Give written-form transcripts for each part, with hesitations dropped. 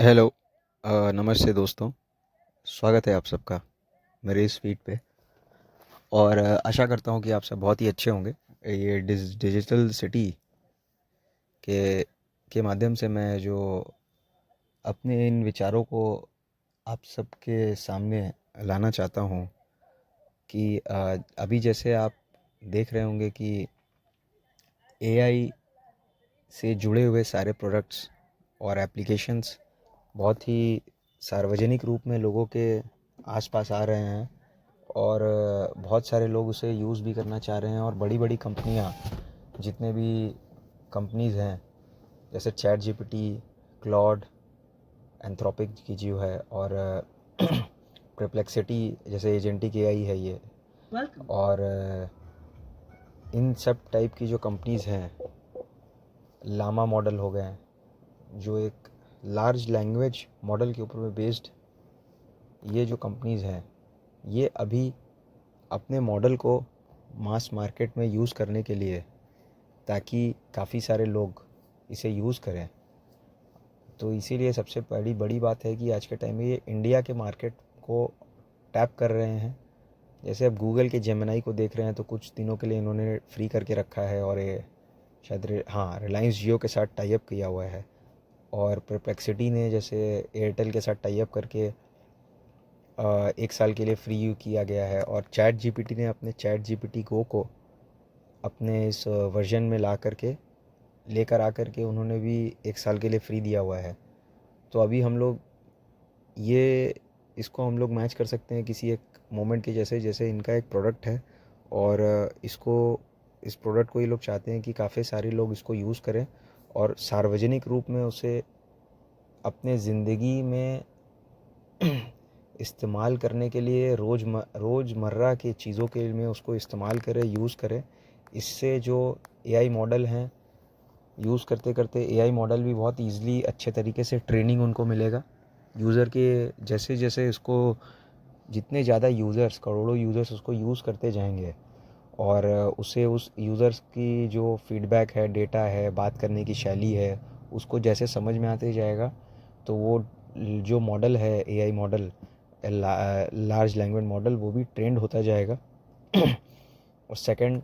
Hello. नमस्ते दोस्तों। स्वागत है आप सबका मेरे इस फीड पे। और आशा करता हूँ कि आप सब बहुत ही अच्छे होंगे। ये डिजिटल सिटी के माध्यम से मैं जो अपने इन विचारों को आप सबके सामने लाना चाहता हूँ कि अभी जैसे आप देख रहे होंगे कि एआई से जुड़े हुए सारे प्रोडक्ट्स और एप्लीकेशंस बहुत ही सार्वजनिक रूप में लोगों के आसपास आ रहे हैं। और बहुत सारे लोग उसे यूज़ भी करना चाह रहे हैं। और बड़ी बड़ी कंपनियां, जितने भी कंपनीज़ हैं, जैसे चैट जीपीटी, क्लॉड, एंथ्रोपिक की जो है, और परप्लेक्सिटी जैसे एजेंटिक एआई है ये। और इन सब टाइप की जो कंपनीज़ हैं, लामा मॉडल हो गए, जो एक लार्ज लैंग्वेज मॉडल के ऊपर में बेस्ड, ये जो कंपनीज़ हैं, ये अभी अपने मॉडल को मास मार्केट में यूज़ करने के लिए, ताकि काफ़ी सारे लोग इसे यूज़ करें, तो इसीलिए सबसे बड़ी बड़ी बात है कि आज के टाइम में ये इंडिया के मार्केट को टैप कर रहे हैं। जैसे अब गूगल के जेमिनाई को देख रहे हैं, तो कुछ दिनों के लिए इन्होंने फ्री करके रखा है, और ये शायद हाँ, रिलायंस जियो के साथ टाई अप किया हुआ है। और परप्लेक्सिटी ने जैसे एयरटेल के साथ टाई अप करके 1 साल के लिए फ्री किया गया है। और चैट जीपीटी ने अपने चैट जीपीटी गो को अपने इस वर्जन में ला करके लेकर आ करके उन्होंने भी 1 साल के लिए फ्री दिया हुआ है। तो अभी हम लोग ये इसको हम लोग मैच कर सकते हैं किसी एक मोमेंट के जैसे, जैसे इनका एक प्रोडक्ट है, और इस प्रोडक्ट को ये लोग चाहते हैं कि काफ़ी सारे लोग इसको यूज़ करें और सार्वजनिक रूप में उसे अपने ज़िंदगी में इस्तेमाल करने के लिए रोज़मर्रा की चीज़ों के में उसको इस्तेमाल करें, यूज़ करें। इससे जो एआई मॉडल हैं, यूज़ करते करते एआई मॉडल भी बहुत ईज़िली अच्छे तरीके से ट्रेनिंग उनको मिलेगा यूज़र के। जैसे जैसे इसको जितने ज़्यादा यूज़र्स, करोड़ों यूज़र्स उसको यूज़ करते जाएंगे, और उसे उस यूज़र्स की जो फीडबैक है, डेटा है, बात करने की शैली है, उसको जैसे समझ में आते जाएगा, तो वो जो मॉडल है, AI model, large language model, वो भी ट्रेंड होता जाएगा। और सेकंड,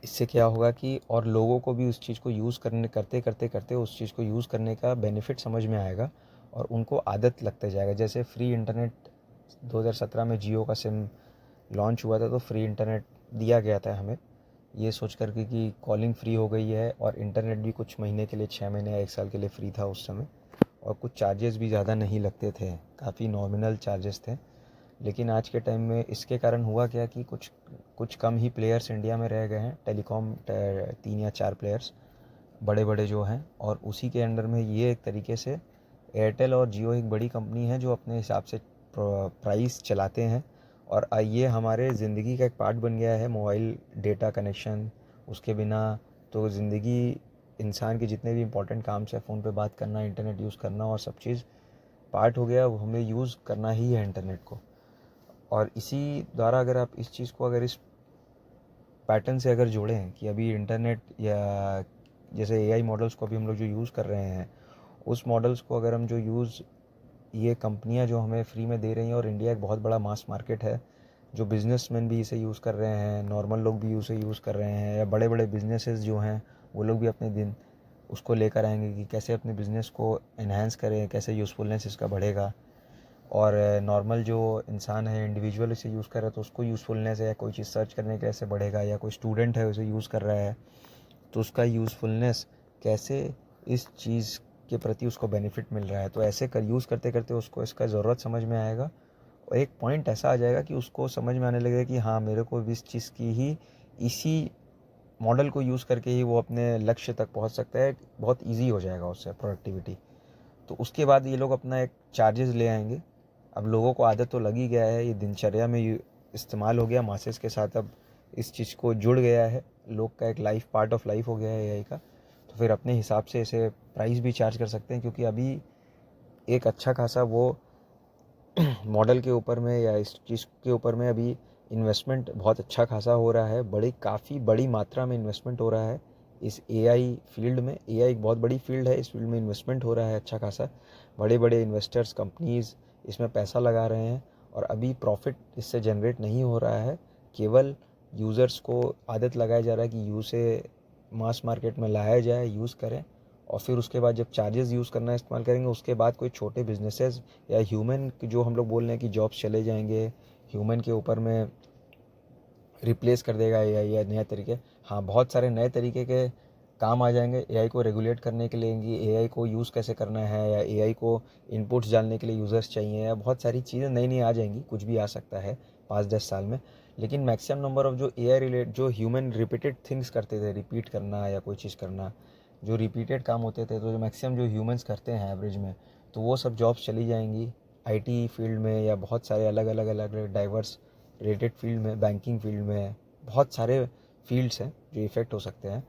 इससे क्या होगा कि और लोगों को भी उस चीज़ को यूज़ करने करते करते करते उस चीज़ को यूज़ करने का बेनिफिट समझ में आएगा, और उनको आदत लगते जाएगा। जैसे फ्री इंटरनेट 2017 में जियो का सिम लॉन्च हुआ था, तो फ्री इंटरनेट दिया गया था हमें, ये सोच कर के कि कॉलिंग फ्री हो गई है, और इंटरनेट भी कुछ महीने के लिए, 6 महीने या 1 साल के लिए फ्री था उस समय। और कुछ चार्जेस भी ज़्यादा नहीं लगते थे, काफ़ी नॉमिनल चार्जेस थे। लेकिन आज के टाइम में इसके कारण हुआ क्या कि कुछ कुछ कम ही प्लेयर्स इंडिया में रह गए हैं, टेलीकॉम 3 या 4 प्लेयर्स बड़े बड़े जो हैं, और उसी के अंडर में ये एक तरीके से एयरटेल और जियो एक बड़ी कंपनी है जो अपने हिसाब से प्राइस चलाते हैं। और ये हमारे ज़िंदगी का एक पार्ट बन गया है, मोबाइल डेटा कनेक्शन। उसके बिना तो ज़िंदगी, इंसान के जितने भी इंपॉर्टेंट काम से, फ़ोन पे बात करना, इंटरनेट यूज़ करना, और सब चीज़ पार्ट हो गया। वो हमें यूज़ करना ही है इंटरनेट को। और इसी द्वारा अगर आप इस चीज़ को, अगर इस पैटर्न से अगर जोड़ें कि अभी इंटरनेट या जैसे एआई मॉडल्स को अभी हम लोग जो यूज़ कर रहे हैं, उस मॉडल्स को अगर हम जो यूज़, ये कंपनियां जो हमें फ्री में दे रही हैं, और इंडिया एक बहुत बड़ा मास मार्केट है, जो बिजनेसमैन भी इसे यूज़ कर रहे हैं, नॉर्मल लोग भी इसे यूज़ कर रहे हैं, या बड़े बड़े बिजनेसेस जो हैं वो लोग भी अपने दिन उसको लेकर आएंगे कि कैसे अपने बिज़नेस को इन्हेंस करें, कैसे यूज़फुलनेस इसका बढ़ेगा। और नॉर्मल जो इंसान है, इंडिविजुअल इसे यूज़ कर रहा है, तो उसको यूज़फुलनेस है, या कोई चीज़ सर्च करने के कैसे बढ़ेगा, या कोई स्टूडेंट है उसे यूज़ कर रहा है, तो उसका यूज़फुलनेस कैसे, इस चीज़ के प्रति उसको बेनिफिट मिल रहा है। तो ऐसे कर यूज़ करते करते उसको इसका ज़रूरत समझ में आएगा, और एक पॉइंट ऐसा आ जाएगा कि उसको समझ में आने लगेगा कि हाँ, मेरे को इस चीज़ की ही, इसी मॉडल को यूज़ करके ही वो अपने लक्ष्य तक पहुंच सकता है। बहुत इजी हो जाएगा उससे प्रोडक्टिविटी। तो उसके बाद ये लोग अपना एक चार्जेस ले आएंगे। अब लोगों को आदत तो लग ही गया है, ये दिनचर्या में इस्तेमाल हो गया, मासेस के साथ अब इस चीज़ को जुड़ गया है, लोग का एक लाइफ, पार्ट ऑफ लाइफ हो गया है एआई का। तो फिर अपने हिसाब से इसे प्राइस भी चार्ज कर सकते हैं, क्योंकि अभी एक अच्छा खासा वो मॉडल के ऊपर में या इस चीज़ के ऊपर में अभी इन्वेस्टमेंट बहुत अच्छा खासा हो रहा है, काफ़ी बड़ी मात्रा में इन्वेस्टमेंट हो रहा है इस एआई फील्ड में। एआई एक बहुत बड़ी फील्ड है, इस फील्ड में इन्वेस्टमेंट हो रहा है अच्छा खासा, बड़े बड़े इन्वेस्टर्स कंपनीज़ इसमें पैसा लगा रहे हैं और अभी प्रॉफिट इससे जनरेट नहीं हो रहा है। केवल यूज़र्स को आदत लगाया जा रहा है कि यूज़ से मास मार्केट में लाया जाए, यूज़ करें, और फिर उसके बाद जब चार्जेस यूज़ करना इस्तेमाल करेंगे उसके बाद कोई छोटे बिजनेसेस या ह्यूमन जो हम लोग बोल रहे हैं कि जॉब्स चले जाएंगे, ह्यूमन के ऊपर में रिप्लेस कर देगा एआई या नया तरीके, हाँ बहुत सारे नए तरीके के काम आ जाएंगे एआई को रेगुलेट करने के लिए, एआई को यूज़ कैसे करना है, या एआई को इनपुट्स डालने के लिए यूज़र्स चाहिए, या बहुत सारी चीज़ें नई नई आ जाएंगी, कुछ भी आ सकता है 5-10 साल में। लेकिन मैक्सिमम नंबर ऑफ जो एआई रिलेटेड जो ह्यूमन रिपीटेड थिंग्स करते थे, रिपीट करना या कोई चीज़ करना, जो रिपीटेड काम होते थे, तो जो मैक्सिमम जो ह्यूमंस करते हैं एवरेज में, तो वो सब जॉब्स चली जाएंगी आईटी फील्ड में, या बहुत सारे अलग अलग अलग अलग डाइवर्स रिलेटेड फील्ड में, बैंकिंग फील्ड में, बहुत सारे फील्ड्स हैं जो इफ़ेक्ट हो सकते हैं।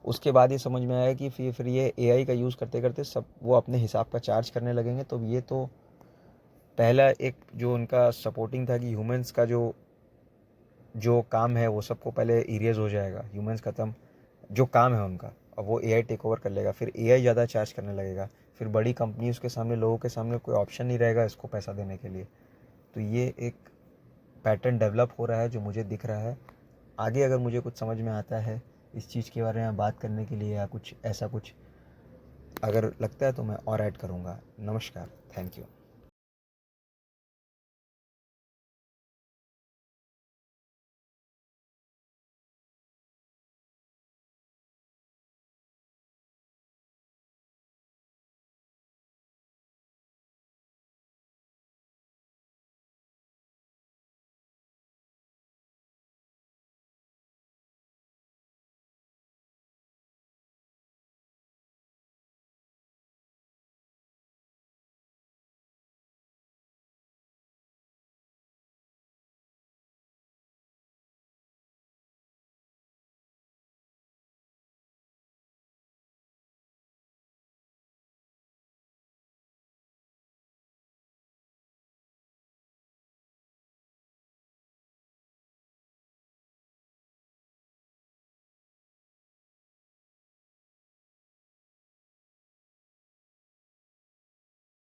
उसके बाद ये समझ में आया कि फिर ये एआई का यूज़ करते करते सब वो अपने हिसाब का चार्ज करने लगेंगे। तो ये तो पहला एक जो उनका सपोर्टिंग था कि ह्यूमंस का जो जो काम है वो सबको पहले इरेज हो जाएगा, ह्यूमंस ख़त्म, जो काम है उनका, अब वो एआई टेक ओवर कर लेगा, फिर एआई ज़्यादा चार्ज करने लगेगा, फिर बड़ी कंपनीज के सामने, लोगों के सामने कोई ऑप्शन नहीं रहेगा इसको पैसा देने के लिए। तो ये एक पैटर्न डेवलप हो रहा है जो मुझे दिख रहा है। आगे अगर मुझे कुछ समझ में आता है इस चीज़ के बारे में बात करने के लिए, या कुछ ऐसा कुछ अगर लगता है तो मैं और ऐड करूँगा। नमस्कार, थैंक यू।